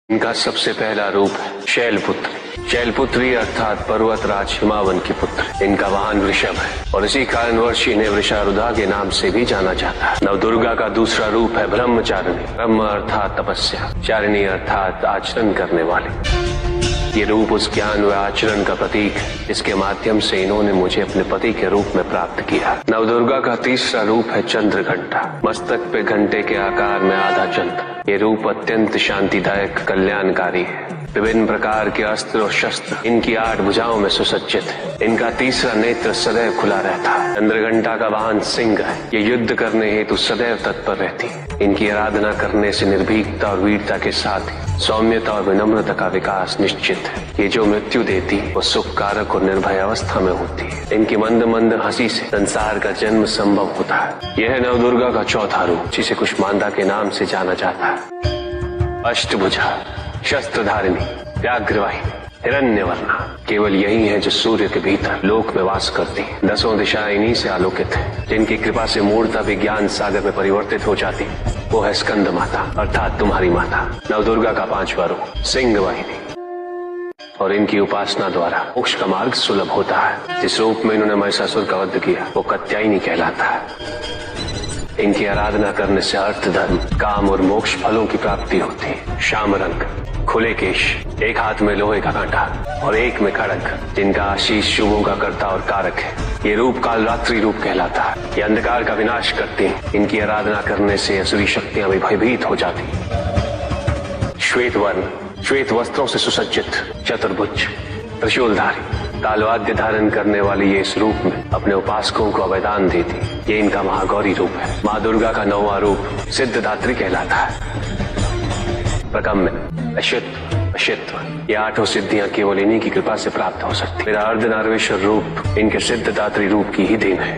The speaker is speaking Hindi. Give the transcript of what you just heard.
इनका सबसे पहला रूप है शैलपुत्री। शैलपुत्री अर्थात पर्वतराज हिमावन की पुत्र। इनका वाहन वृषभ है और इसी कारणवश इन्हें वृषारुधा के नाम से भी जाना जाता है। नवदुर्गा का दूसरा रूप है ब्रह्मचारिणी। ब्रह्म अर्थात तपस्या, चारिणी अर्थात आचरण करने वाली। ये रूप उस ज्ञान व आचरण का प्रतीक है इसके माध्यम से इन्होंने मुझे अपने पति के रूप में प्राप्त किया। नवदुर्गा का तीसरा रूप है चंद्रघंटा। मस्तक पे घंटे के आकार में आधा चंद्र। ये रूप अत्यंत शांतिदायक कल्याणकारी है। विभिन्न प्रकार के अस्त्र और शस्त्र इनकी 8 भुजाओं में सुसज्जित है। इनका तीसरा नेत्र सदैव खुला रहता है। चंद्रघंटा का वाहन सिंह है। ये युद्ध करने हेतु सदैव तत्पर रहती है। इनकी आराधना करने से निर्भीकता और वीरता के साथ ही सौम्यता और विनम्रता का विकास निश्चित है। ये जो मृत्यु देती है वो सुख कारक और निर्भय अवस्था में होती है। इनकी मंद मंद हंसी से संसार का जन्म संभव होता है। यह है नवदुर्गा का चौथा रूप जिसे कुष्मांडा के नाम से जाना जाता है। अष्टभुजा, शस्त्रधारिणी, व्याघ्रवाहिनी, हिरण्यवर्णा। केवल यही है जो सूर्य के भीतर लोक में वास करती है। 10 दिशाएं इन्हीं से आलोकित है। जिनकी कृपा से मूर्ता भी ज्ञान सागर में परिवर्तित हो जाती वो है स्कंद माता अर्थात तुम्हारी माता। नवदुर्गा का 5वां रूप सिंह वाहिनी और इनकी उपासना द्वारा मोक्ष का मार्ग सुलभ होता है। जिस रूप में इन्होंने महिषासुर का वध किया वो कात्यायनी कहलाता है। इनकी आराधना करने से अर्थ, धर्म, काम और मोक्ष फलों की प्राप्ति होती है। श्याम रंग, खुले केश, एक हाथ में लोहे का कांटा और एक में खड़ग, जिनका आशीष शुभों का कर्ता और कारक है। ये रूप काल रात्रि रूप कहलाता है। ये अंधकार का विनाश करते हैं। इनकी आराधना करने से असुरी शक्तियां भी भयभीत हो जाती हैं। श्वेत वर्ण, श्वेत वस्त्रों से सुसज्जित, चतुर्भुज, त्रिशूलधारी, तालवाद्य धारण करने वाली ये इस रूप में अपने उपासकों को अभयदान देती। ये इनका महागौरी रूप है। माँ दुर्गा का 9वां रूप सिद्धदात्री कहलाता है। प्रकम में अश्वित्व, अशित्व, ये 8 सिद्धियां केवल इन्हीं की कृपा से प्राप्त हो सकती। मेरा अर्धनारीश्वर रूप इनके सिद्धदात्री रूप की ही देन है।